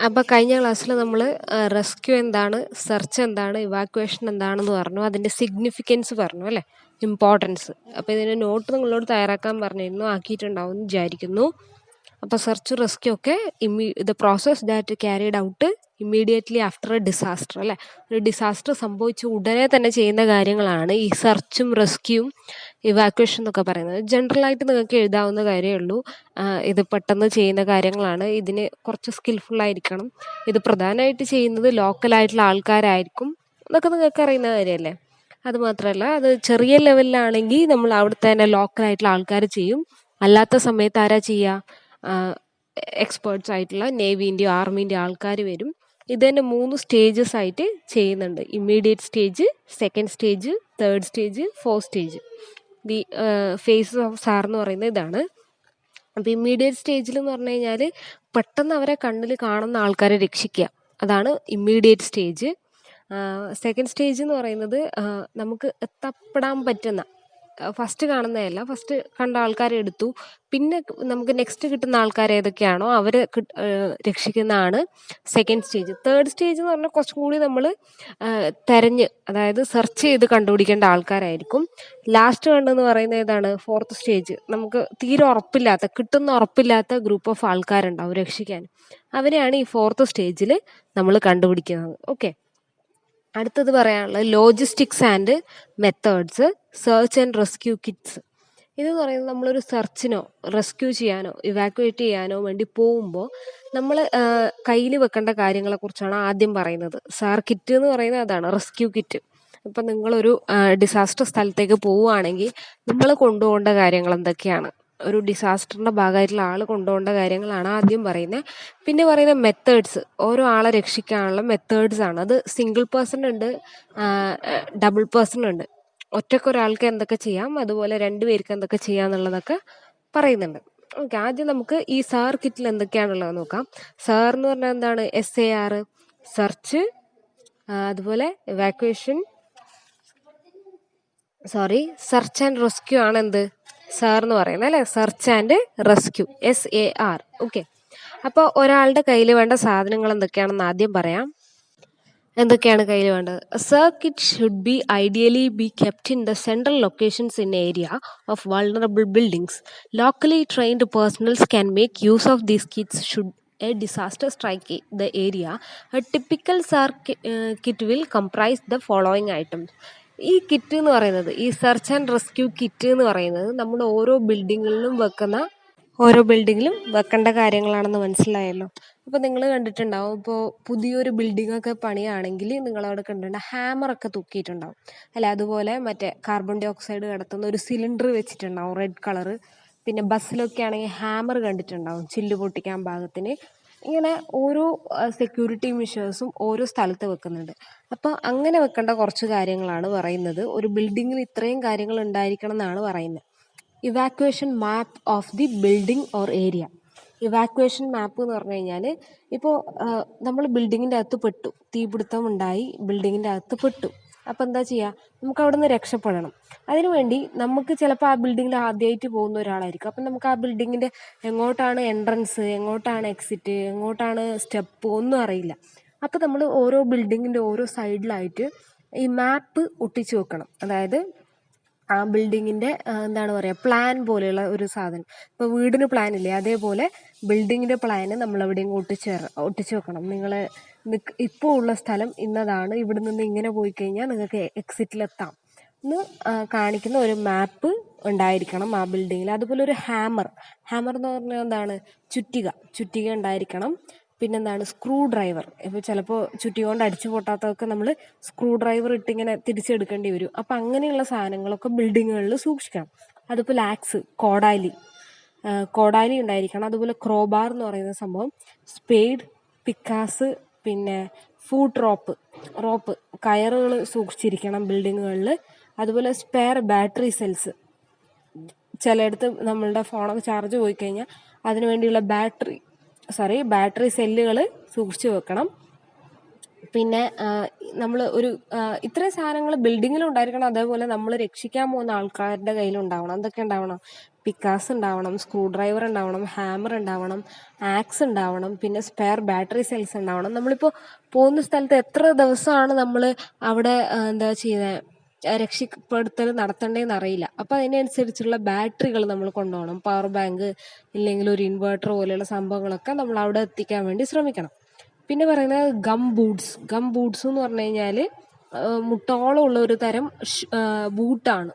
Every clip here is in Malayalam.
അപ്പോൾ കഴിഞ്ഞ ക്ലാസ്സിൽ നമ്മൾ റെസ്ക്യൂ എന്താണ്, സെർച്ച് എന്താണ്, ഇവാക്വേഷൻ എന്താണെന്ന് പറഞ്ഞു, അതിൻ്റെ സിഗ്നിഫിക്കൻസ് പറഞ്ഞു അല്ലേ, ഇമ്പോർട്ടൻസ്. അപ്പോൾ ഇതിൻ്റെ നോട്ട് നിങ്ങളോട് തയ്യാറാക്കാൻ പറഞ്ഞിരുന്നു, ആക്കിയിട്ടുണ്ടാവും എന്ന് വിചാരിക്കുന്നു. അപ്പോൾ സെർച്ച് റെസ്ക്യൂ ഒക്കെ the process that carried out immediately after A disaster അല്ലേ, ഒരു ഡിസാസ്റ്റർ സംഭവിച്ച ഉടനെ തന്നെ ചെയ്യുന്ന കാര്യങ്ങളാണ് ഈ സെർച്ചും റെസ്ക്യൂവും ഇവാക്വേഷൻ എന്നൊക്കെ പറയുന്നത്. ജനറലായിട്ട് നിങ്ങൾക്ക് എഴുതാവുന്ന കാര്യമേ ഉള്ളൂ. ഇത് പെട്ടെന്ന് ചെയ്യുന്ന കാര്യങ്ങളാണ്. ഇതിന് കുറച്ച് സ്കിൽഫുള്ളായിരിക്കണം. ഇത് പ്രധാനമായിട്ട് ചെയ്യുന്നത് ലോക്കലായിട്ടുള്ള ആൾക്കാരായിരിക്കും. അതൊക്കെ നിങ്ങൾക്ക് അറിയുന്ന കാര്യമല്ലേ. അതുമാത്രമല്ല, അത് ചെറിയ ലെവലിലാണെങ്കിൽ നമ്മൾ അവിടുത്തെ തന്നെ ലോക്കലായിട്ടുള്ള ആൾക്കാർ ചെയ്യും. അല്ലാത്ത സമയത്ത് ആരാ ചെയ്യുക? എക്സ്പേർട്സ് ആയിട്ടുള്ള നേവീൻ്റെയോ ആർമീൻ്റെയോ ആൾക്കാർ വരും. ഇത് തന്നെ 3 സ്റ്റേജസ് ആയിട്ട് ചെയ്യുന്നുണ്ട്. Immediate stage, second stage, third stage, fourth stage. The phases of SAR എന്ന് പറയുന്നത് ഇതാണ്. അപ്പോൾ ഇമ്മീഡിയറ്റ് സ്റ്റേജിൽ എന്ന് പറഞ്ഞു കഴിഞ്ഞാൽ പെട്ടെന്ന് അവരെ കണ്ണിൽ കാണുന്ന ആൾക്കാരെ രക്ഷിക്കുക, അതാണ് ഇമ്മീഡിയറ്റ് സ്റ്റേജ്. സെക്കൻഡ് സ്റ്റേജ് എന്ന് പറയുന്നത് നമുക്ക് എത്തപ്പെടാൻ പറ്റുന്ന, ഫസ്റ്റ് കാണുന്നതല്ല, ഫസ്റ്റ് കണ്ട ആൾക്കാരെ എടുത്തു, പിന്നെ നമുക്ക് നെക്സ്റ്റ് കിട്ടുന്ന ആൾക്കാർ ഏതൊക്കെയാണോ അവരെ രക്ഷിക്കുന്നതാണ് സെക്കൻഡ് സ്റ്റേജ്. തേർഡ് സ്റ്റേജ് എന്ന് പറഞ്ഞാൽ കുറച്ചും കൂടി നമ്മൾ തെരഞ്ഞ്, അതായത് സെർച്ച് ചെയ്ത് കണ്ടുപിടിക്കേണ്ട ആൾക്കാരായിരിക്കും. ലാസ്റ്റ് കണ്ടെന്ന് പറയുന്നത് ഏതാണ്? Fourth stage. നമുക്ക് തീരെ ഉറപ്പില്ലാത്ത, കിട്ടുന്ന ഉറപ്പില്ലാത്ത ഗ്രൂപ്പ് ഓഫ് ആൾക്കാരുണ്ടാവും രക്ഷിക്കാൻ. അവരെയാണ് ഈ ഫോർത്ത് സ്റ്റേജിൽ നമ്മൾ കണ്ടുപിടിക്കുന്നത്. ഓക്കെ, അടുത്തത് പറയാനുള്ളത് logistics and methods, search and rescue kits. ഇതെന്ന് പറയുന്നത് നമ്മളൊരു സെർച്ചിനോ റെസ്ക്യൂ ചെയ്യാനോ ഇവാക്യുവേറ്റ് ചെയ്യാനോ വേണ്ടി പോകുമ്പോൾ നമ്മൾ കയ്യിൽ വെക്കേണ്ട കാര്യങ്ങളെക്കുറിച്ചാണ് ആദ്യം പറയുന്നത്. സാർ കിറ്റ് എന്ന് പറയുന്നത് അതാണ്, റെസ്ക്യൂ കിറ്റ്. ഇപ്പം നിങ്ങളൊരു ഡിസാസ്റ്റർ സ്ഥലത്തേക്ക് പോവുകയാണെങ്കിൽ നിങ്ങൾ കൊണ്ടുപോകേണ്ട കാര്യങ്ങൾ എന്തൊക്കെയാണ്, ഒരു ഡിസാസ്റ്ററിൻ്റെ ഭാഗമായിട്ടുള്ള ആൾ കൊണ്ടുപോകേണ്ട കാര്യങ്ങളാണ് ആദ്യം പറയുന്നത്. പിന്നെ പറയുന്ന മെത്തേഡ്സ്, ഓരോ ആളെ രക്ഷിക്കാനുള്ള മെത്തേഡ്സ് ആണ്. അത് സിംഗിൾ പേഴ്സൺ ഉണ്ട്, ഡബിൾ പേഴ്സൺ ഉണ്ട്. ഒറ്റക്കൊരാൾക്ക് എന്തൊക്കെ ചെയ്യാം, അതുപോലെ 2 പേർക്ക് എന്തൊക്കെ ചെയ്യാം എന്നുള്ളതൊക്കെ പറയുന്നുണ്ട്. ഓക്കെ, ആദ്യം നമുക്ക് ഈ സാർ കിറ്റിൽ എന്തൊക്കെയാണുള്ളത് നോക്കാം. സാർ എന്ന് പറഞ്ഞാൽ എന്താണ്? SAR, സെർച്ച്, അതുപോലെ എവാക്വേഷൻ, സെർച്ച് ആൻഡ് റെസ്ക്യൂ ആണ് എന്ത് സാർ എന്ന് പറയുന്നത് അല്ലേ, search and rescue, SAR. Okay, അപ്പോൾ ഒരാളുടെ കയ്യിൽ വേണ്ട സാധനങ്ങൾ എന്തൊക്കെയാണെന്ന് ആദ്യം പറയാം. എന്തൊക്കെയാണ് കയ്യിൽ വേണ്ടത്? Sir kit should be ideally be kept in the central locations in area of vulnerable buildings. Locally trained personnels can make use of these kits should A disaster strike the area. A typical sir kit will comprise the following items. ഈ കിറ്റ് എന്ന് പറയുന്നത്, ഈ സെർച്ച് ആൻഡ് റെസ്ക്യൂ കിറ്റ് എന്ന് പറയുന്നത് നമ്മൾ ഓരോ ബിൽഡിങ്ങുകളിലും വെക്കേണ്ട കാര്യങ്ങളാണെന്ന് മനസ്സിലായല്ലോ. അപ്പോൾ നിങ്ങൾ കണ്ടിട്ടുണ്ടാവും, ഇപ്പോൾ പുതിയൊരു ബിൽഡിംഗ് ഒക്കെ പണിയാണെങ്കിൽ നിങ്ങളവിടെ കണ്ടിട്ടുണ്ട് ഹാമറൊക്കെ തൂക്കിയിട്ടുണ്ടാവും അല്ലെ. അതുപോലെ മറ്റേ കാർബൺ ഡൈ ഓക്സൈഡ് കടത്തുന്ന ഒരു സിലിണ്ടർ വെച്ചിട്ടുണ്ടാവും, റെഡ് കളറ്. പിന്നെ ബസ്സിലൊക്കെ ആണെങ്കിൽ ഹാമർ കണ്ടിട്ടുണ്ടാവും, ചില്ല് പൊട്ടിക്കാൻ പാകത്തിന്. ഇങ്ങനെ ഓരോ സെക്യൂരിറ്റി മെഷേഴ്സും ഓരോ സ്ഥലത്ത് വെക്കുന്നുണ്ട്. അപ്പോൾ അങ്ങനെ വെക്കേണ്ട കുറച്ച് കാര്യങ്ങളാണ് പറയുന്നത്. ഒരു ബിൽഡിങ്ങിൽ ഇത്രയും കാര്യങ്ങൾ ഉണ്ടായിരിക്കണം എന്നാണ് പറയുന്നത്. Evacuation map of the building or area. Evacuation map എന്ന് പറഞ്ഞു കഴിഞ്ഞാൽ, ഇപ്പോൾ നമ്മൾ ബിൽഡിങ്ങിൻ്റെ അകത്ത് പെട്ടു, തീപിടുത്തം ഉണ്ടായി, ബിൽഡിങ്ങിൻ്റെ അകത്ത് പെട്ടു. അപ്പോൾ എന്താ ചെയ്യുക? നമുക്ക് അവിടെ നിന്ന് രക്ഷപ്പെടണം. അതിനുവേണ്ടി നമുക്ക് ചിലപ്പോൾ ആ ബിൽഡിങ്ങിൽ ആദ്യമായിട്ട് പോകുന്ന ഒരാളായിരിക്കും. അപ്പം നമുക്ക് ആ ബിൽഡിങ്ങിൻ്റെ എങ്ങോട്ടാണ് എൻട്രൻസ്, എങ്ങോട്ടാണ് എക്സിറ്റ്, എങ്ങോട്ടാണ് സ്റ്റെപ്പ് ഒന്നും അറിയില്ല. അപ്പോൾ നമ്മൾ ഓരോ ബിൽഡിങ്ങിൻ്റെ ഓരോ സൈഡിലായിട്ട് ഈ മാപ്പ് ഒട്ടിച്ചു വെക്കണം. അതായത് ആ ബിൽഡിങ്ങിൻ്റെ എന്താണ് പറയുക, പ്ലാൻ പോലെയുള്ള ഒരു സാധനം. ഇപ്പോൾ വീടിന് പ്ലാൻ ഇല്ലേ, അതേപോലെ ബിൽഡിങ്ങിൻ്റെ പ്ലാന് നമ്മൾ എവിടെയെങ്കിലും ഒട്ടിച്ച് വെക്കണം. നിങ്ങൾ ഇപ്പോൾ ഉള്ള സ്ഥലം ഇന്നതാണ്, ഇവിടെ നിന്ന് ഇങ്ങനെ പോയി കഴിഞ്ഞാൽ നിങ്ങൾക്ക് എക്സിറ്റിലെത്താം എന്ന് കാണിക്കുന്ന ഒരു മാപ്പ് ഉണ്ടായിരിക്കണം ആ ബിൽഡിങ്ങിൽ. അതുപോലെ ഒരു ഹാമർ എന്ന് പറഞ്ഞാൽ എന്താണ്? ചുറ്റിക ഉണ്ടായിരിക്കണം. പിന്നെന്താണ്? Screw driver. ഇപ്പോൾ ചിലപ്പോൾ ചുറ്റി കൊണ്ട് അടിച്ചു പൊട്ടാത്തതൊക്കെ നമ്മൾ സ്ക്രൂ ഡ്രൈവർ ഇട്ടിങ്ങനെ തിരിച്ചെടുക്കേണ്ടി വരും. അപ്പം അങ്ങനെയുള്ള സാധനങ്ങളൊക്കെ ബിൽഡിങ്ങുകളിൽ സൂക്ഷിക്കണം. അതുപോലെ ആക്സ്, കോടാലി ഉണ്ടായിരിക്കണം. അതുപോലെ ക്രോബാർ എന്ന് പറയുന്ന സംഭവം, സ്പേഡ്, പിക്കാസ്, പിന്നെ ഫൂട്ട് റോപ്പ് കയറുകൾ സൂക്ഷിച്ചിരിക്കണം ബിൽഡിങ്ങുകളിൽ. അതുപോലെ സ്പെയർ ബാറ്ററി സെൽസ്, ചിലയിടത്ത് നമ്മളുടെ ഫോണൊക്കെ ചാർജ് പോയി കഴിഞ്ഞാൽ അതിനു വേണ്ടിയുള്ള ബാറ്ററി സെല്ലുകൾ സൂക്ഷിച്ചു വെക്കണം. പിന്നെ നമ്മൾ ഒരു ഇത്രയും സാധനങ്ങൾ ബിൽഡിങ്ങിലും ഉണ്ടായിരിക്കണം. അതേപോലെ നമ്മൾ രക്ഷിക്കാൻ പോകുന്ന ആൾക്കാരുടെ കയ്യിലുണ്ടാവണം. എന്തൊക്കെ ഉണ്ടാവണം? പിക്കാസ് ഉണ്ടാവണം, സ്ക്രൂ ഡ്രൈവർ ഉണ്ടാവണം, ഹാമർ ഉണ്ടാവണം, ആക്സ് ഉണ്ടാവണം, പിന്നെ സ്പെയർ ബാറ്ററി സെൽസ് ഉണ്ടാവണം. നമ്മളിപ്പോൾ പോകുന്ന സ്ഥലത്ത് എത്ര ദിവസമാണ് നമ്മൾ അവിടെ എന്താ ചെയ്യുന്നത്, രക്ഷപ്പെടുത്തൽ നടത്തണ്ടേന്ന് അറിയില്ല. അപ്പോൾ അതിനനുസരിച്ചുള്ള ബാറ്ററികൾ നമ്മൾ കൊണ്ടുപോകണം. പവർ ബാങ്ക് ഇല്ലെങ്കിൽ ഒരു ഇൻവെർട്ടർ പോലെയുള്ള സംഭവങ്ങളൊക്കെ നമ്മൾ അവിടെ എത്തിക്കാൻ വേണ്ടി ശ്രമിക്കണം. പിന്നെ പറയുന്നത് ഗം ബൂട്ട്സ് എന്ന് പറഞ്ഞു കഴിഞ്ഞാൽ മുട്ടോളം ഉള്ള ഒരു തരം ബൂട്ടാണ്.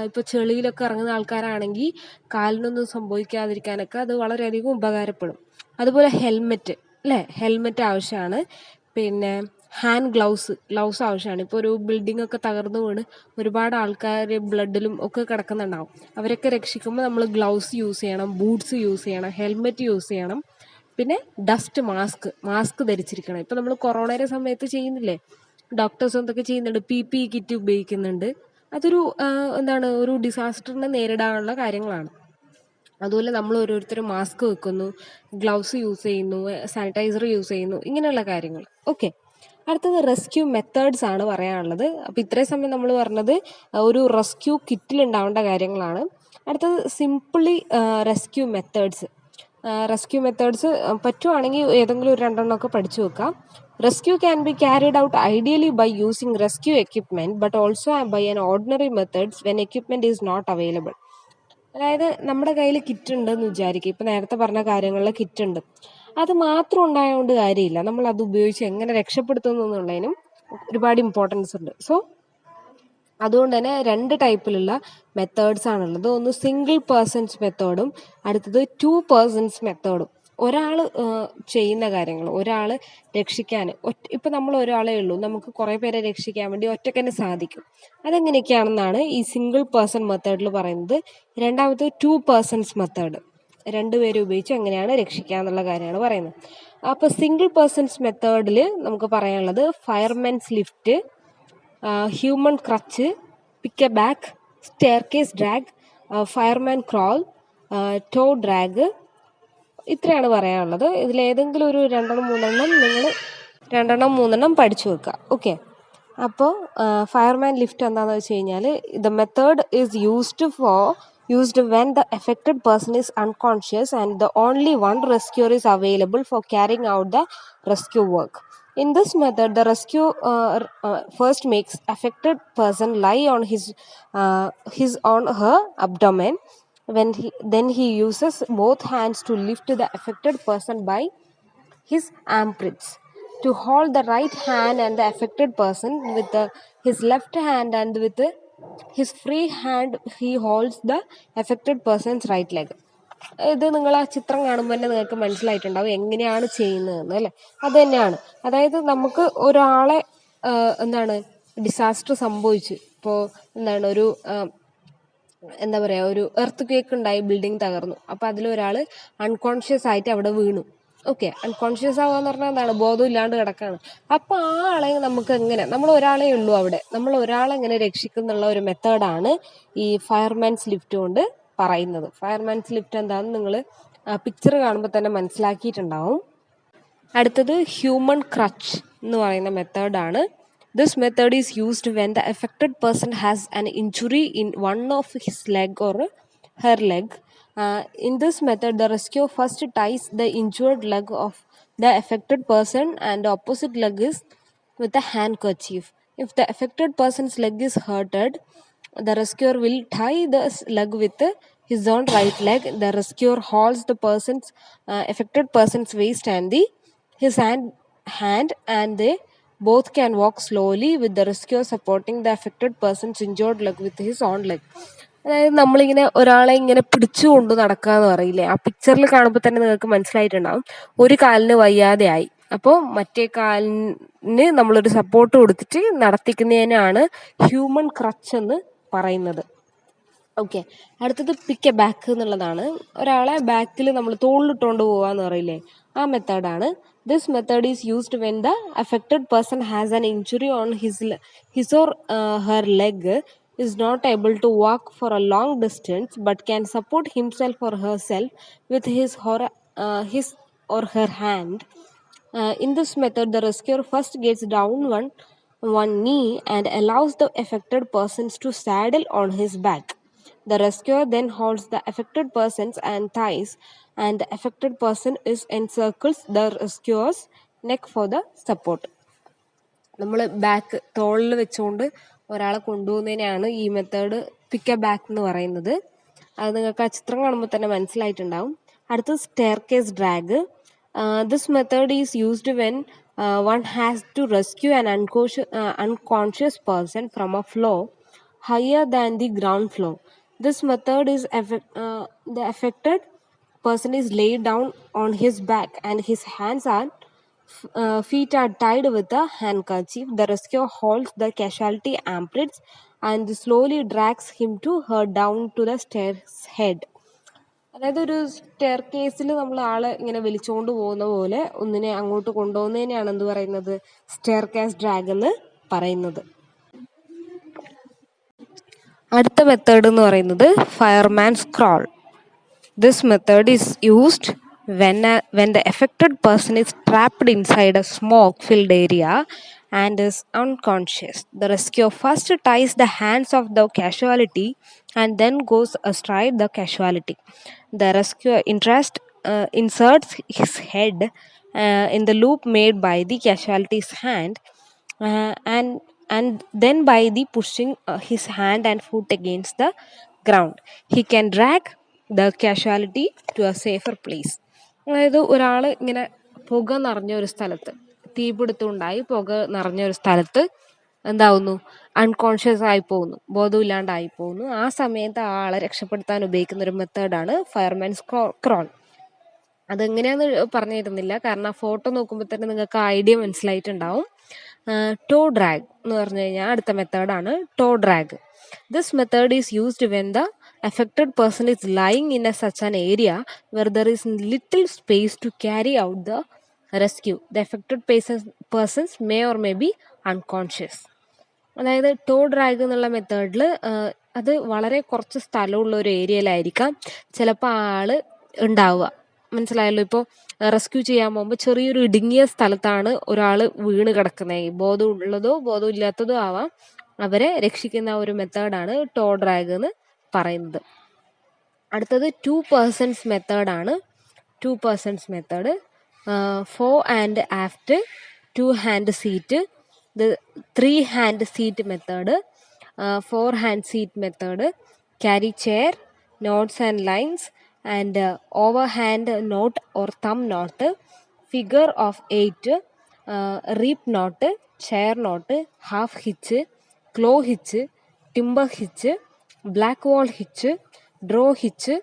ഇപ്പോൾ ചെളിയിലൊക്കെ ഇറങ്ങുന്ന ആൾക്കാരാണെങ്കിൽ കാലിനൊന്നും സംഭവിക്കാതിരിക്കാനൊക്കെ അത് വളരെയധികം ഉപകാരപ്പെടും. അതുപോലെ ഹെൽമെറ്റ് അല്ലേ, ഹെൽമെറ്റ് ആവശ്യമാണ്. പിന്നെ ഹാൻഡ് ഗ്ലൗസ് ആവശ്യമാണ്. ഇപ്പോൾ ഒരു ബിൽഡിംഗ് ഒക്കെ തകർന്നു വീണ് ഒരുപാട് ആൾക്കാർ ബ്ലഡിലും ഒക്കെ കിടക്കുന്നുണ്ടാവും. അവരൊക്കെ രക്ഷിക്കുമ്പോൾ നമ്മൾ ഗ്ലൗസ് യൂസ് ചെയ്യണം, ബൂട്ട്സ് യൂസ് ചെയ്യണം, ഹെൽമെറ്റ് യൂസ് ചെയ്യണം. പിന്നെ ഡസ്റ്റ് മാസ്ക് ധരിച്ചിരിക്കണം. ഇപ്പം നമ്മൾ കൊറോണയുടെ സമയത്ത് ചെയ്യുന്നില്ലേ, ഡോക്ടേഴ്സ് എന്തൊക്കെ ചെയ്യുന്നുണ്ട്, PPE കിറ്റ് ഉപയോഗിക്കുന്നുണ്ട്. അതൊരു ഒരു ഡിസാസ്റ്ററിനെ നേരിടാനുള്ള കാര്യങ്ങളാണ്. അതുപോലെ നമ്മൾ ഓരോരുത്തരും മാസ്ക് വെക്കുന്നു, ഗ്ലൗസ് യൂസ് ചെയ്യുന്നു, സാനിറ്റൈസർ യൂസ് ചെയ്യുന്നു, ഇങ്ങനെയുള്ള കാര്യങ്ങൾ. ഓക്കെ, അടുത്തത് റെസ്ക്യൂ മെത്തേഡ്സ് ആണ് പറയാനുള്ളത്. അപ്പോൾ ഇത്രയും സമയം നമ്മൾ പറഞ്ഞത് ഒരു റെസ്ക്യൂ കിറ്റിൽ ഉണ്ടാവേണ്ട കാര്യങ്ങളാണ്. അടുത്തത് സിംപിളി റെസ്ക്യൂ മെത്തേഡ്സ് പറ്റുവാണെങ്കിൽ ഏതെങ്കിലും ഒരു രണ്ടെണ്ണമൊക്കെ പഠിച്ചു വെക്കാം. Rescue can be carried out ideally by using rescue equipment but also by an ordinary methods when equipment is not available. അതായത് നമ്മുടെ കയ്യിൽ കിറ്റ് ഉണ്ടെന്ന് വിചാരിക്കുക. ഇപ്പം നേരത്തെ പറഞ്ഞ കാര്യങ്ങളിൽ കിറ്റ് ഉണ്ട്, അത് മാത്രം ഉണ്ടായതുകൊണ്ട് കാര്യമില്ല. നമ്മൾ അത് ഉപയോഗിച്ച് എങ്ങനെ രക്ഷപ്പെടുത്തുന്നു എന്നുള്ളതിനും ഒരുപാട് ഇമ്പോർട്ടൻസ് ഉണ്ട്. സോ അതുകൊണ്ട് തന്നെ 2 ടൈപ്പിലുള്ള മെത്തേഡ്സ് ആണുള്ളത്. ഒന്ന് സിംഗിൾ പേഴ്സൺസ് മെത്തേഡും അടുത്തത് 2 പേഴ്സൺസ് മെത്തേഡും. ഒരാൾ ചെയ്യുന്ന കാര്യങ്ങൾ, ഒരാൾ രക്ഷിക്കാൻ ഇപ്പം നമ്മൾ ഒരാളേ ഉള്ളൂ, നമുക്ക് കുറേ പേരെ രക്ഷിക്കാൻ വേണ്ടി ഒറ്റയ്ക്ക് തന്നെ സാധിക്കും. അതെങ്ങനെയൊക്കെയാണെന്നാണ് ഈ സിംഗിൾ പേഴ്സൺ മെത്തേഡിൽ പറയുന്നത്. രണ്ടാമത് 2 പേഴ്സൺസ് മെത്തേഡ്, 2 പേരെ ഉപയോഗിച്ച് എങ്ങനെയാണ് രക്ഷിക്കുക എന്നുള്ള കാര്യമാണ് പറയുന്നത്. അപ്പോൾ സിംഗിൾ പേഴ്സൺസ് മെത്തേഡിൽ നമുക്ക് പറയാനുള്ളത് fireman's lift, human crutch, pick a back, staircase drag, fireman crawl, toe drag, ഇത്രയാണ് പറയാനുള്ളത്. ഇതിലേതെങ്കിലും ഒരു 2-3 പഠിച്ചു വെക്കുക. ഓക്കെ, അപ്പോൾ ഫയർമാൻ ലിഫ്റ്റ് എന്താണെന്ന് വെച്ച് കഴിഞ്ഞാൽ the method is used when the affected person is unconscious and the only one rescuer is available for carrying out the rescue work. In this method, the rescue first makes affected person lie on his on her abdomen. Then he uses both hands to lift the affected person by his armpits. To hold the right hand and the affected person with his left hand, and with his free hand he holds the affected person's right leg. ഇത് നിങ്ങൾ ആ ചിത്രം കാണുമ്പോൾ തന്നെ നിങ്ങൾക്ക് മനസ്സിലായിട്ടുണ്ടാവും എങ്ങനെയാണ് ചെയ്യുന്നതെന്ന് അല്ലേ. അത് തന്നെയാണ്, അതായത് നമുക്ക് ഒരാളെ ഡിസാസ്റ്റർ സംഭവിച്ചു, ഇപ്പോൾ ഒരു ഒരു എർത്ത് ക്വേക്ക് ഉണ്ടായി, ബിൽഡിംഗ് തകർന്നു. അപ്പോൾ അതിലൊരാൾ അൺകോൺഷ്യസ് ആയിട്ട് അവിടെ വീണു. ഓക്കെ, അൺകോൺഷ്യസ് ആവുക എന്ന് പറഞ്ഞാൽ ബോധം ഇല്ലാണ്ട് കിടക്കാണ്. അപ്പോൾ ആ ആളെ നമുക്ക് എങ്ങനെ, നമ്മൾ ഒരാളെ ഉള്ളൂ അവിടെ, നമ്മൾ ഒരാളെ എങ്ങനെ രക്ഷിക്കുന്നുള്ള ഒരു മെത്തേഡാണ് ഈ ഫയർമാൻസ് ലിഫ്റ്റ് കൊണ്ട് പറയുന്നത്. ഫയർമാൻസ് ലിഫ്റ്റ് എന്താണെന്ന് നിങ്ങൾ പിക്ചർ കാണുമ്പോൾ തന്നെ മനസ്സിലാക്കിയിട്ടുണ്ടാവും. അടുത്തത് ഹ്യൂമൻ ക്രച്ച് എന്ന് പറയുന്ന മെത്തേഡാണ്. This method is used when the affected person has an injury in one of his leg or her leg. In this method, the rescuer first ties the injured leg of the affected person and the opposite leg is with a handkerchief. If the affected person's leg is hurted, the rescuer will tie the leg with his own right leg. The rescuer holds the affected person's waist and his hand, and they both can walk slowly with the rescuer supporting the affected person's injured leg with his own leg. അതായത് നമ്മളിങ്ങനെ ഒരാളെ ഇങ്ങനെ പിടിച്ചുകൊണ്ട് നടക്കുക എന്ന് പറയില്ലേ, ആ പിക്ചറിൽ കാണുമ്പോൾ തന്നെ നിങ്ങൾക്ക് മനസ്സിലായിട്ടുണ്ടാവും. ഒരു കാലിന് വയ്യാതെയായി, അപ്പോൾ മറ്റേ കാലിന് നമ്മളൊരു സപ്പോർട്ട് കൊടുത്തിട്ട് നടത്തിക്കുന്നതിനാണ് ഹ്യൂമൻ ക്രച്ച് എന്ന് പറയുന്നത്. ഓക്കെ, അടുത്തത് പിക്ക് എ ബാക്ക് എന്നുള്ളതാണ്. ഒരാളെ ബാക്കിൽ നമ്മൾ തോളിലിട്ടുകൊണ്ട് പോവാന്ന് പറയില്ലേ, ആ മെത്തേഡാണ്. This method is used when the affected person has an injury on his or her leg, is not able to walk for a long distance but can support himself or herself with his or her hand. In this method, the rescuer first gets down one knee and allows the affected persons to saddle on his back. The rescuer then holds the affected person's and thighs, and the affected person encircles the rescuer's neck for the support. നമ്മൾ ബാക്ക് തോളിൽ വെച്ചുകൊണ്ട് ഒരാളെ കൊണ്ടുപോകുന്നതിനെയാണ് ഈ മെത്തേഡ് പിക്ക് എ ബാക്ക് എന്ന് പറയുന്നത്. അത് നിങ്ങൾക്ക് ആ ചിത്രം കാണുമ്പോൾ തന്നെ മനസ്സിലായിട്ടുണ്ടാവും. അടുത്തത് stair case drag. This method is used when one has to rescue an unconscious person from a floor higher than the ground floor. This method is the affected person is laid down on his back and his hands and feet are tied with a handkerchief. The rescuer holds the casualty armpits and slowly drags him to her down to the stairs head. അതായത് ഒരു സ്റ്റെയർ കേസിൽ നമ്മൾ ആളെ ഇങ്ങനെ വലിച്ചുകൊണ്ട് പോകുന്ന പോലെ ഒന്നിനെ അങ്ങോട്ട് കൊണ്ടുപോകുന്നതിനെയാണ് എന്ത് പറയുന്നത്, സ്റ്റെയർ കേസ് ഡ്രാഗ് എന്ന് പറയുന്നത്. അടുത്ത മെത്തേഡ് എന്ന് പറയുന്നത് ഫയർമാൻസ് crawl. This method is used when the affected person is trapped inside a smoke-filled area and is unconscious. The rescuer first ties the hands of the casualty and then goes astride the casualty. The rescuer inserts his head in the loop made by the casualty's hand and then by the pushing his hand and foot against the ground, he can drag the casualty to a safer place. അതായത് ഒരാൾ ഇങ്ങനെ പുക നിറഞ്ഞ ഒരു സ്ഥലത്ത്, തീപിടുത്തമുണ്ടായി പുക നിറഞ്ഞ ഒരു സ്ഥലത്ത് എന്താവുന്നു, അൺകോൺഷ്യസ് ആയി പോകുന്നു, ബോധമില്ലാണ്ടായി പോകുന്നു. ആ സമയത്ത് ആ ആളെ രക്ഷപ്പെടുത്താൻ ഉപയോഗിക്കുന്ന ഒരു മെത്തേഡാണ് ഫയർമാൻസ് ക്രോൾ. അതെങ്ങനെയാന്ന് പറഞ്ഞു തരുന്നില്ല, കാരണം ആ ഫോട്ടോ നോക്കുമ്പോൾ തന്നെ നിങ്ങൾക്ക് ഐഡിയ മനസ്സിലായിട്ടുണ്ടാവും. ടോ ഡ്രാഗ് എന്ന് പറഞ്ഞു കഴിഞ്ഞാൽ അടുത്ത മെത്തേഡാണ് tow drag. This method is used when the affected person is lying in such an area where there is little space to carry out the rescue. The affected persons may or may be unconscious. അതായത് ടോ ഡ്രാഗ് എന്നുള്ള മെത്തേഡിൽ അത് വളരെ കുറച്ച് സ്ഥലമുള്ള ഒരു ഏരിയയിലായിരിക്കാം ചിലപ്പോൾ ആൾ ഉണ്ടാവുക. മനസ്സിലായല്ലോ. ഇപ്പോൾ റെസ്ക്യൂ ചെയ്യാൻ പോകുമ്പോൾ ചെറിയൊരു ഇടുങ്ങിയ സ്ഥലത്താണ് ഒരാൾ വീണ് കിടക്കുന്നത്, ബോധം ഉള്ളതോ ബോധം ഇല്ലാത്തതോ ആവാം. അവരെ രക്ഷിക്കുന്ന ഒരു മെത്തേഡാണ് ടോ ഡ്രാഗ് എന്ന് പറയുന്നത്. അടുത്തത് 2 persons മെത്തേഡാണ്. 2 persons മെത്തേഡ്, fore and aft, 2 hand seat, 3 hand seat method, 4 hand seat method, carry chair, knots and lines and overhand knot or thumb knot, figure of 8, reef knot, chair knot, half hitch, clove hitch, timber hitch, black wall hitch, draw hitch,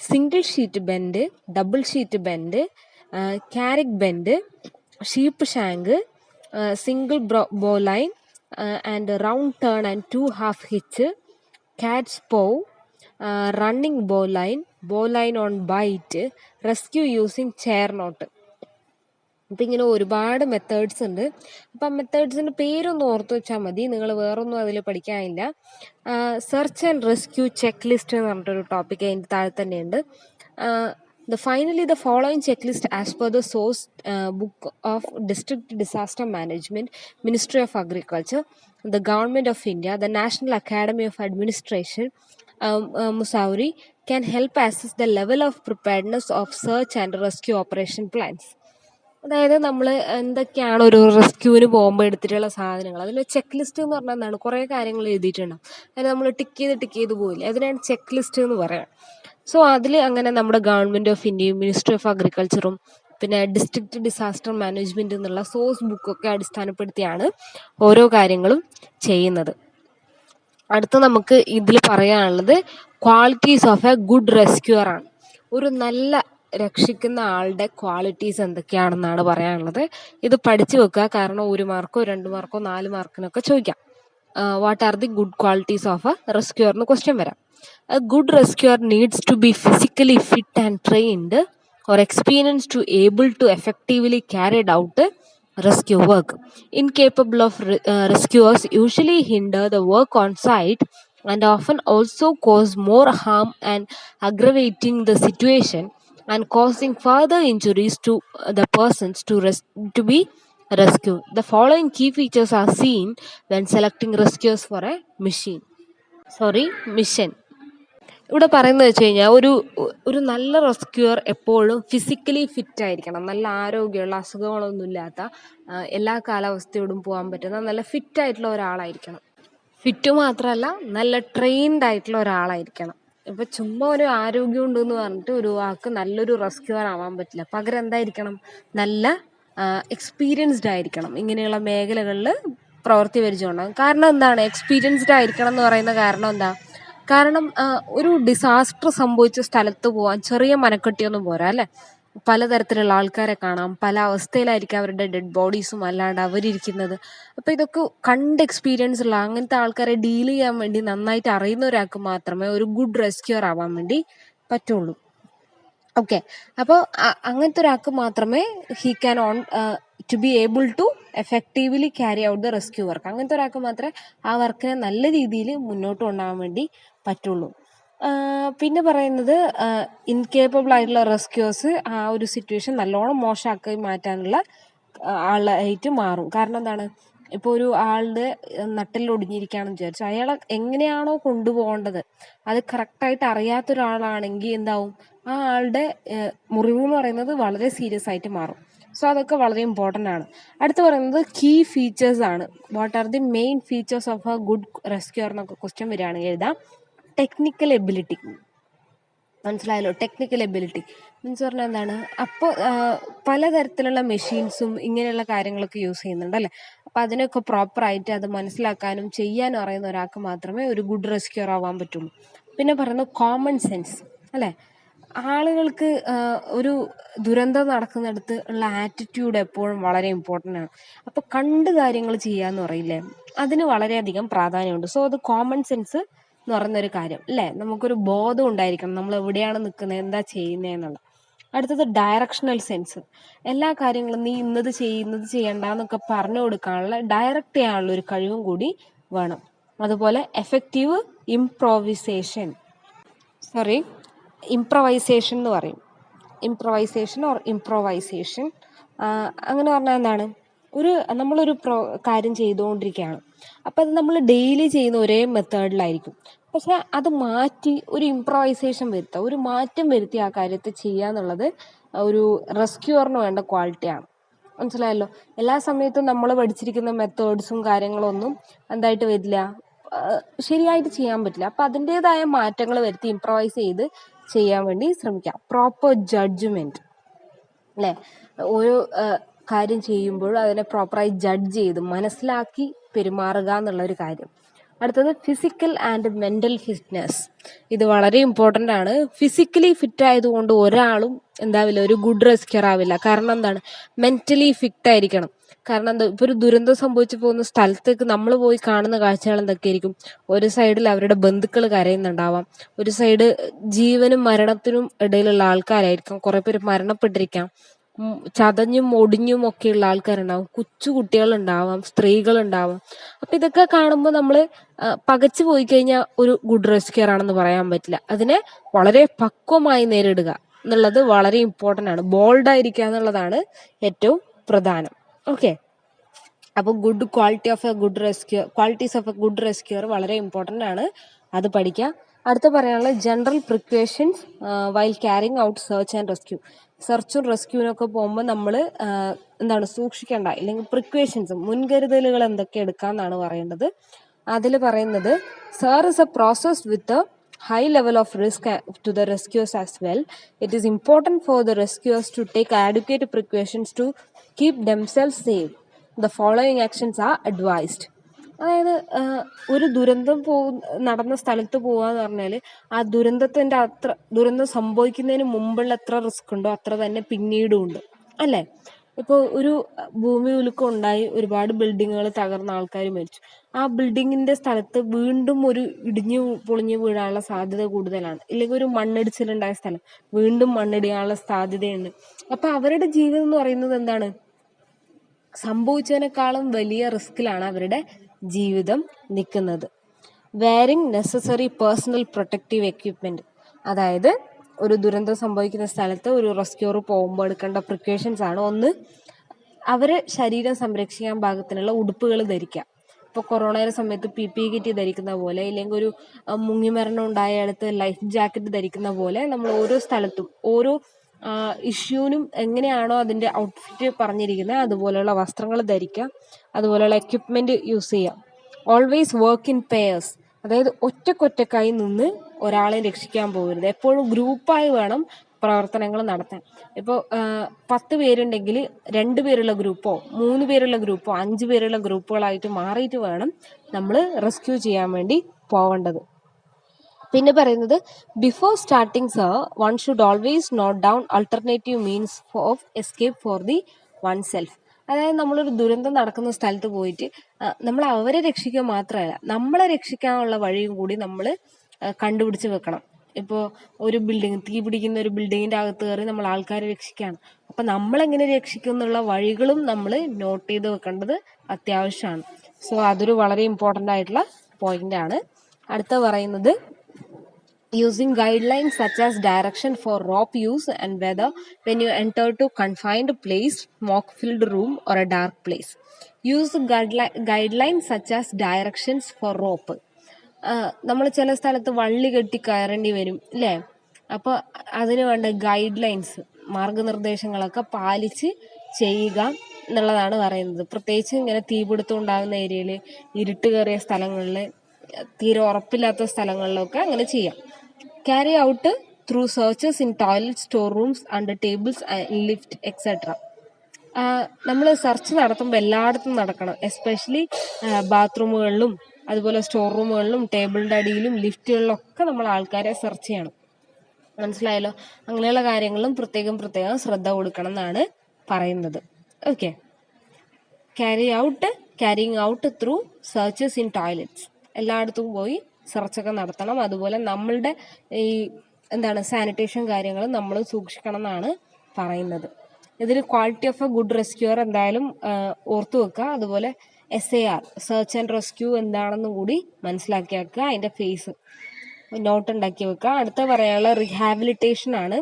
single sheet bend, double sheet bend, carrick bend, sheepshank, single bowline and round turn and 2 half hitch, cat's paw, running bowline on bight, rescue using chair knot. അപ്പം ഇങ്ങനെ ഒരുപാട് മെത്തേഡ്സ് ഉണ്ട്. അപ്പം ആ മെത്തേഡ്സിൻ്റെ പേരൊന്ന് ഓർത്ത് വെച്ചാൽ മതി, നിങ്ങൾ വേറൊന്നും അതിൽ പഠിക്കാനില്ല. Search and rescue check list എന്ന് പറഞ്ഞിട്ടൊരു ടോപ്പിക് അതിൻ്റെ താഴെ തന്നെയുണ്ട്. Finally, the following checklist as per the source book of District Disaster Management, Ministry of Agriculture, the Government of India, the National Academy of Administration, Mussoorie, can help assess the level of preparedness of search and rescue operation plans. അതായത് നമ്മൾ എന്തൊക്കെയാണ് ഒരു റെസ്ക്യൂവിന് പോകുമ്പോൾ എടുത്തിട്ടുള്ള സാധനങ്ങൾ, അതിൽ ചെക്ക് ലിസ്റ്റ് എന്ന് പറഞ്ഞാൽ എന്താണ്, കുറേ കാര്യങ്ങൾ എഴുതിയിട്ടുണ്ടാവും. അതിന് നമ്മൾ ടിക്ക് ചെയ്ത് പോയില്ലേ, അതിനാണ് ചെക്ക് ലിസ്റ്റ് എന്ന് പറയുക. സോ അതിൽ അങ്ങനെ നമ്മുടെ ഗവൺമെൻറ് ഓഫ് ഇന്ത്യയും മിനിസ്ട്രി ഓഫ് അഗ്രികൾച്ചറും പിന്നെ ഡിസ്ട്രിക്ട് ഡിസാസ്റ്റർ മാനേജ്മെൻറ്റ് എന്നുള്ള സോഴ്സ് ബുക്കൊക്കെ അടിസ്ഥാനപ്പെടുത്തിയാണ് ഓരോ കാര്യങ്ങളും ചെയ്യുന്നത്. അടുത്ത നമുക്ക് ഇതിൽ പറയാനുള്ളത് qualities of a good rescuer ആണ്. ഒരു നല്ല രക്ഷിക്കുന്ന ആളുടെ ക്വാളിറ്റീസ് എന്തൊക്കെയാണെന്നാണ് പറയാനുള്ളത്. ഇത് പഠിച്ചു വെക്കുക, കാരണം 1 മാർക്കോ 2 മാർക്കോ 4 മാർക്കിനൊക്കെ ചോദിക്കാം. What are the good qualities of A rescuer എന്ന് ക്വസ്റ്റ്യൻ വരാം. A good rescuer needs to be physically fit and trained or experienced to able to effectively carry out rescue work. Incapable of rescuers usually hinder the work on site and often also cause more harm and aggravating the situation and causing further injuries to the persons to be rescued. The following key features are seen when selecting rescuers for a mission. ഇവിടെ പറയുന്നത് വെച്ച് കഴിഞ്ഞാൽ ഒരു നല്ല റെസ്ക്യൂവർ എപ്പോഴും ഫിസിക്കലി ഫിറ്റ് ആയിരിക്കണം. നല്ല ആരോഗ്യമുള്ള, അസുഖങ്ങളൊന്നും ഇല്ലാത്ത, എല്ലാ കാലാവസ്ഥയോടും പോകാൻ പറ്റുന്ന നല്ല ഫിറ്റ് ആയിട്ടുള്ള ഒരാളായിരിക്കണം. ഫിറ്റ് മാത്രമല്ല, നല്ല ട്രെയിൻഡ് ആയിട്ടുള്ള ഒരാളായിരിക്കണം. ഇപ്പൊ ചുമ്മാ ഒരു ആരോഗ്യം ഉണ്ടെന്ന് പറഞ്ഞിട്ട് ഒരു വാക്ക് നല്ലൊരു റെസ്ക്യൂവർ ആവാൻ പറ്റില്ല. പകരം എന്തായിരിക്കണം? നല്ല എക്സ്പീരിയൻസ്ഡ് ആയിരിക്കണം. ഇങ്ങനെയുള്ള മേഖലകളിൽ പ്രവൃത്തി പരിചയമുണ്ടാകും. കാരണം എന്താണ് എക്സ്പീരിയൻസ്ഡ് ആയിരിക്കണം എന്ന് പറയുന്ന കാരണം എന്താ? കാരണം ഒരു ഡിസാസ്റ്റർ സംഭവിച്ച സ്ഥലത്ത് പോകാൻ ചെറിയ മനക്കെട്ടിയൊന്നും പോരാ അല്ലേ? പലതരത്തിലുള്ള ആൾക്കാരെ കാണാം, പല അവസ്ഥയിലായിരിക്കും അവരുടെ ഡെഡ് ബോഡീസും അല്ലാണ്ട് അവരിയ്ക്കുന്നത്. അപ്പോൾ ഇതൊക്കെ കണ്ട് എക്സ്പീരിയൻസ് ഉള്ള അങ്ങനത്തെ ആൾക്കാരെ ഡീൽ ചെയ്യാൻ വേണ്ടി നന്നായിട്ട് അറിയുന്ന ഒരാൾക്ക് മാത്രമേ ഒരു ഗുഡ് റെസ്ക്യൂർ ആവാൻ വേണ്ടി പറ്റുള്ളൂ. ഓക്കെ, അപ്പോൾ അങ്ങനത്തെ ഒരാൾക്ക് മാത്രമേ he can to be able to effectively carry out the rescue work. അങ്ങനത്തെ ഒരാൾക്ക് മാത്രമേ ആ വർക്കിനെ നല്ല രീതിയിൽ മുന്നോട്ട് കൊണ്ടുപോകാൻ വേണ്ടി പറ്റുള്ളൂ. പിന്നെ പറയുന്നത് ഇൻകേപ്പബിൾ ആയിട്ടുള്ള റെസ്ക്യൂസ് ആ ഒരു സിറ്റുവേഷൻ നല്ലോണം മോശമാക്കി മാറ്റാനുള്ള ആളായിട്ട് മാറും. കാരണം എന്താണ്? ഇപ്പോൾ ഒരു ആളുടെ നട്ടിൽ ഒടിഞ്ഞിരിക്കുകയാണെന്ന് വിചാരിച്ചു, അയാളെ എങ്ങനെയാണോ കൊണ്ടുപോകേണ്ടത് അത് കറക്റ്റായിട്ട് അറിയാത്ത ഒരാളാണെങ്കിൽ എന്താവും? ആ ആളുടെ മുറിവ് എന്ന് പറയുന്നത് വളരെ സീരിയസ് ആയിട്ട് മാറും. സോ അതൊക്കെ വളരെ ഇമ്പോർട്ടൻ്റ് ആണ്. അടുത്ത് പറയുന്നത് കീ ഫീച്ചേഴ്സ് ആണ്. What are the main features of a good rescuer എന്നൊക്കെ ക്വസ്റ്റ്യൻ വരികയാണെങ്കിൽ എഴുതാം ടെക്നിക്കൽ എബിലിറ്റി. മനസ്സിലായല്ലോ? ടെക്നിക്കൽ എബിലിറ്റി മീൻസ് പറഞ്ഞാൽ എന്താണ്? അപ്പോൾ പലതരത്തിലുള്ള മെഷീൻസും ഇങ്ങനെയുള്ള കാര്യങ്ങളൊക്കെ യൂസ് ചെയ്യുന്നുണ്ട് അല്ലേ? അപ്പോൾ അതിനൊക്കെ പ്രോപ്പറായിട്ട് അത് മനസ്സിലാക്കാനും ചെയ്യാനും അറിയുന്ന ഒരാൾക്ക് മാത്രമേ ഒരു ഗുഡ് റെസ്ക്യൂർ ആവാൻ പറ്റുള്ളൂ. പിന്നെ പറയുന്നത് കോമൺ സെൻസ് അല്ലേ? ആളുകൾക്ക് ഒരു ദുരന്തം നടക്കുന്നിടത്ത് ഉള്ള ആറ്റിറ്റ്യൂഡ് എപ്പോഴും വളരെ ഇമ്പോർട്ടൻ്റ് ആണ്. അപ്പോൾ കണ്ട് കാര്യങ്ങൾ ചെയ്യാന്ന് പറയില്ലേ, അതിന് വളരെയധികം പ്രാധാന്യമുണ്ട്. സോ അത് കോമൺ സെൻസ് എന്ന് പറയുന്നൊരു കാര്യം അല്ലേ? നമുക്കൊരു ബോധം ഉണ്ടായിരിക്കണം നമ്മൾ എവിടെയാണ് നിൽക്കുന്നത്, എന്താ ചെയ്യുന്നത് എന്നുള്ള. അടുത്തത് ഡയറക്ഷണൽ സെൻസ്. എല്ലാ കാര്യങ്ങളും നീ ഇന്നത് ചെയ്യണ്ട എന്നൊക്കെ പറഞ്ഞു കൊടുക്കാനുള്ള, ഡയറക്റ്റ് ചെയ്യാനുള്ള ഒരു കഴിവും കൂടി വേണം. അതുപോലെ എഫക്റ്റീവ് ഇംപ്രൊവൈസേഷൻ എന്ന് പറയും. ഇംപ്രൊവൈസേഷൻ അങ്ങനെ പറഞ്ഞാൽ എന്താണ്? നമ്മളൊരു കാര്യം ചെയ്തുകൊണ്ടിരിക്കുകയാണ്. അപ്പം അത് നമ്മൾ ഡെയിലി ചെയ്യുന്ന ഒരേ മെത്തേഡിലായിരിക്കും. പക്ഷെ അത് മാറ്റി ഒരു ഇംപ്രൊവൈസേഷൻ വരുത്തുക, ഒരു മാറ്റം വരുത്തി ആ കാര്യത്തെ ചെയ്യുക എന്നുള്ളത് ഒരു റെസ്ക്യൂറിന് വേണ്ട ക്വാളിറ്റിയാണ്. മനസ്സിലായല്ലോ? എല്ലാ സമയത്തും നമ്മൾ പഠിച്ചിരിക്കുന്ന മെത്തേഡ്സും കാര്യങ്ങളും ഒന്നും എന്തായിട്ട് വരില്ല, ശരിയായിട്ട് ചെയ്യാൻ പറ്റില്ല. അപ്പം അതിൻ്റെതായ മാറ്റങ്ങൾ വരുത്തി ഇംപ്രൊവൈസ് ചെയ്ത് ചെയ്യാൻ വേണ്ടി ശ്രമിക്കാം. പ്രോപ്പർ ജഡ്ജ്മെൻറ്റ് അല്ലേ? ഓരോ കാര്യം ചെയ്യുമ്പോഴും അതിനെ പ്രോപ്പറായി ജഡ്ജ് ചെയ്ത് മനസ്സിലാക്കി പെരുമാറുക എന്നുള്ളൊരു കാര്യം. അടുത്തത് ഫിസിക്കൽ ആൻഡ് മെൻ്റൽ ഫിറ്റ്നസ്. ഇത് വളരെ ഇമ്പോർട്ടൻ്റ് ആണ്. ഫിസിക്കലി ഫിറ്റ് ആയതുകൊണ്ട് ഒരാളും എന്താവില്ല, ഒരു ഗുഡ് റെസ്ക്യൂർ ആവില്ല. കാരണം എന്താണ്? മെൻ്റലി ഫിറ്റ് ആയിരിക്കണം. കാരണം എന്താ? ഇപ്പോൾ ഒരു ദുരന്തം സംഭവിച്ചു പോകുന്ന സ്ഥലത്തേക്ക് നമ്മൾ പോയി കാണുന്ന കാഴ്ചകൾ എന്തൊക്കെയായിരിക്കും? ഒരു സൈഡിൽ അവരുടെ ബന്ധുക്കൾ കരയുന്നുണ്ടാവാം, ഒരു സൈഡ് ജീവനും മരണത്തിനും ഇടയിലുള്ള ആൾക്കാരായിരിക്കും, കുറേ പേര് മരണപ്പെട്ടിരിക്കാം, ചതഞ്ഞും ഒടിഞ്ഞും ഒക്കെയുള്ള ആൾക്കാരുണ്ടാവും, കൊച്ചു കുട്ടികളുണ്ടാവാം, സ്ത്രീകളുണ്ടാവാം. അപ്പം ഇതൊക്കെ കാണുമ്പോൾ നമ്മൾ പകച്ചു പോയി കഴിഞ്ഞാൽ ഒരു ഗുഡ് റെസ്ക്യൂർ ആണെന്ന് പറയാൻ പറ്റില്ല. അതിനെ വളരെ പക്വമായി നേരിടുക എന്നുള്ളത് വളരെ ഇമ്പോർട്ടൻ്റ് ആണ്. ബോൾഡായിരിക്കുക എന്നുള്ളതാണ് ഏറ്റവും പ്രധാനം. ഓക്കെ, അപ്പോൾ qualities of a good rescuer വളരെ ഇമ്പോർട്ടൻ്റ് ആണ്. അത് പഠിക്കുക. അടുത്ത് പറയാനുള്ള general precautions while carrying out search and rescue. സെർച്ചും റെസ്ക്യൂവിനൊക്കെ പോകുമ്പോൾ നമ്മൾ എന്താണ് സൂക്ഷിക്കേണ്ട, അല്ലെങ്കിൽ പ്രിക്കോഷൻസ് മുൻകരുതലുകൾ എന്തൊക്കെ എടുക്കാമെന്നാണ് പറയേണ്ടത്. അതിൽ പറയുന്നത് sir is A process with high level of risk to the rescuers as well. It is important for the rescuers to take adequate precautions to keep themselves safe. The following actions are advised. അതായത് ഒരു ദുരന്തം നടന്ന സ്ഥലത്ത് പോകുക എന്ന് പറഞ്ഞാൽ ആ ദുരന്തം സംഭവിക്കുന്നതിന് മുമ്പുള്ള എത്ര റിസ്ക് ഉണ്ടോ അത്ര തന്നെ പിന്നീടും ഉണ്ട് അല്ലേ? ഇപ്പോൾ ഒരു ഭൂമി കുലുക്കം ഉണ്ടായി, ഒരുപാട് ബിൽഡിങ്ങുകൾ തകർന്ന, ആൾക്കാർ മരിച്ചു. ആ ബിൽഡിങ്ങിന്റെ സ്ഥലത്ത് വീണ്ടും ഒരു ഇടിഞ്ഞു പൊളിഞ്ഞു വീഴാനുള്ള സാധ്യത കൂടുതലാണ്. ഇല്ലെങ്കിൽ ഒരു മണ്ണിടിച്ചിലുണ്ടായ സ്ഥലം വീണ്ടും മണ്ണിടിയാനുള്ള സാധ്യതയുണ്ട്. അപ്പം അവരുടെ ജീവിതം എന്ന് പറയുന്നത് എന്താണ്? സംഭവിച്ചതിനേക്കാളും വലിയ റിസ്കിലാണ് അവരുടെ ജീവിതം നിൽക്കുന്നത്. Wearing necessary personal protective equipment, അതായത് ഒരു ദുരന്തം സംഭവിക്കുന്ന സ്ഥലത്ത് ഒരു റെസ്ക്യൂർ പോകുമ്പോൾ എടുക്കേണ്ട പ്രിക്കോഷൻസ് ആണ്. ഒന്ന്, അവർ ശരീരം സംരക്ഷിക്കാൻ പാകത്തിനുള്ള ഉടുപ്പുകൾ ധരിക്കുക. ഇപ്പോൾ കൊറോണയുടെ സമയത്ത് PPE കിറ്റ് ധരിക്കുന്ന പോലെ, ഇല്ലെങ്കിൽ ഒരു മുങ്ങിമരണം ഉണ്ടായ അടുത്ത് ലൈഫ് ജാക്കറ്റ് ധരിക്കുന്ന പോലെ നമ്മൾ ഓരോ സ്ഥലത്തും ഓരോ ഇഷ്യൂവിനും എങ്ങനെയാണോ അതിൻ്റെ ഔട്ട്ഫിറ്റ് പറഞ്ഞിരിക്കുന്നത് അതുപോലെയുള്ള വസ്ത്രങ്ങൾ ധരിക്കുക, അതുപോലെയുള്ള എക്യുപ്മെൻറ്റ് യൂസ് ചെയ്യുക. ഓൾവേസ് വർക്ക് ഇൻ പെയർസ്, അതായത് ഒറ്റക്കൊറ്റക്കായി നിന്ന് ഒരാളെ രക്ഷിക്കാൻ പോകരുത്. എപ്പോഴും ഗ്രൂപ്പായി വേണം പ്രവർത്തനങ്ങൾ നടത്താൻ. ഇപ്പോൾ 10 പേരുണ്ടെങ്കിൽ 2 പേരുള്ള ഗ്രൂപ്പോ 3 പേരുള്ള ഗ്രൂപ്പോ 5 പേരുള്ള ഗ്രൂപ്പുകളായിട്ട് മാറിയിട്ട് വേണം നമ്മൾ റെസ്ക്യൂ ചെയ്യാൻ വേണ്ടി പോവേണ്ടത്. പിന്നെ പറയുന്നത്, before starting sir one should always note down alternative means of escape for the one self. അതായത് നമ്മളൊരു ദുരന്തം നടക്കുന്ന സ്ഥലത്ത് പോയിട്ട് നമ്മൾ അവരെ രക്ഷിക്കുക മാത്രമല്ല, നമ്മളെ രക്ഷിക്കാനുള്ള വഴിയും കൂടി നമ്മൾ കണ്ടുപിടിച്ച് വെക്കണം. ഇപ്പോൾ ഒരു ബിൽഡിംഗ്, തീ പിടിക്കുന്ന ഒരു ബിൽഡിങ്ങിൻ്റെ അകത്ത് കയറി നമ്മൾ ആൾക്കാരെ രക്ഷിക്കുകയാണ്. അപ്പം നമ്മളെങ്ങനെ രക്ഷിക്കും എന്നുള്ള വഴികളും നമ്മൾ നോട്ട് ചെയ്ത് വെക്കേണ്ടത് അത്യാവശ്യമാണ്. സോ അതൊരു വളരെ ഇമ്പോർട്ടൻ്റ് ആയിട്ടുള്ള പോയിൻ്റാണ്. അടുത്ത പറയുന്നത്, using guidelines such as direction for rope use and whether when you enter to confined place, smoke-filled room or a dark place. Use guidelines such as directions for rope. നമ്മൾ ചില സ്ഥലത്ത് വള്ളി കെട്ടി കയറേണ്ടി വരും അല്ലേ? അപ്പോൾ അതിന് വേണ്ട ഗൈഡ് ലൈൻസ്, മാർഗനിർദ്ദേശങ്ങളൊക്കെ പാലിച്ച് ചെയ്യുക എന്നുള്ളതാണ് പറയുന്നത്. പ്രത്യേകിച്ച് ഇങ്ങനെ തീപിടുത്തം ഉണ്ടാകുന്ന ഏരിയയിൽ, ഇരുട്ട് കയറിയ സ്ഥലങ്ങളിൽ, തീരെ ഉറപ്പില്ലാത്ത സ്ഥലങ്ങളിലൊക്കെ അങ്ങനെ ചെയ്യാം. Carry out through searches in toilets, storerooms, under tables, lift, etc. നമ്മൾ സെർച്ച് നടത്തുമ്പോൾ എല്ലായിടത്തും നടക്കണം. എസ്പെഷ്യലി ബാത്റൂമുകളിലും അതുപോലെ സ്റ്റോർ റൂമുകളിലും ടേബിളിൻ്റെ അടിയിലും ലിഫ്റ്റുകളിലൊക്കെ നമ്മൾ ആൾക്കാരെ സെർച്ച് ചെയ്യണം. മനസ്സിലായല്ലോ? അങ്ങനെയുള്ള കാര്യങ്ങളിലും പ്രത്യേകം ശ്രദ്ധ കൊടുക്കണം എന്നാണ് പറയുന്നത്. Okay. Carrying out through searches in toilets, എല്ലായിടത്തും പോയി സെർച്ചൊക്കെ നടത്തണം. അതുപോലെ നമ്മളുടെ ഈ സാനിറ്റേഷൻ കാര്യങ്ങൾ നമ്മൾ സൂക്ഷിക്കണം എന്നാണ് പറയുന്നത്. ഇതിൽ quality of a good rescuer എന്തായാലും ഓർത്തു വെക്കുക. അതുപോലെ SAR, സെർച്ച് ആൻഡ് റെസ്ക്യൂ എന്താണെന്നും കൂടി മനസ്സിലാക്കി വെക്കുക. അതിൻ്റെ ഫേസ് നോട്ട് ഉണ്ടാക്കി വെക്കുക. അടുത്ത പറയാനുള്ള റീഹാബിലിറ്റേഷൻ ആണ്.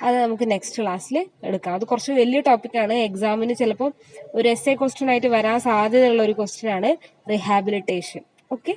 അത് നമുക്ക് നെക്സ്റ്റ് ക്ലാസ്സിൽ എടുക്കാം. അത് കുറച്ച് വലിയ ടോപ്പിക്കാണ്. എക്സാമിന് ചിലപ്പോൾ ഒരു essay ക്വസ്റ്റ്യൻ ആയിട്ട് വരാൻ സാധ്യതയുള്ള ഒരു ക്വസ്റ്റ്യൻ ആണ് റീഹാബിലിറ്റേഷൻ. ഓക്കെ.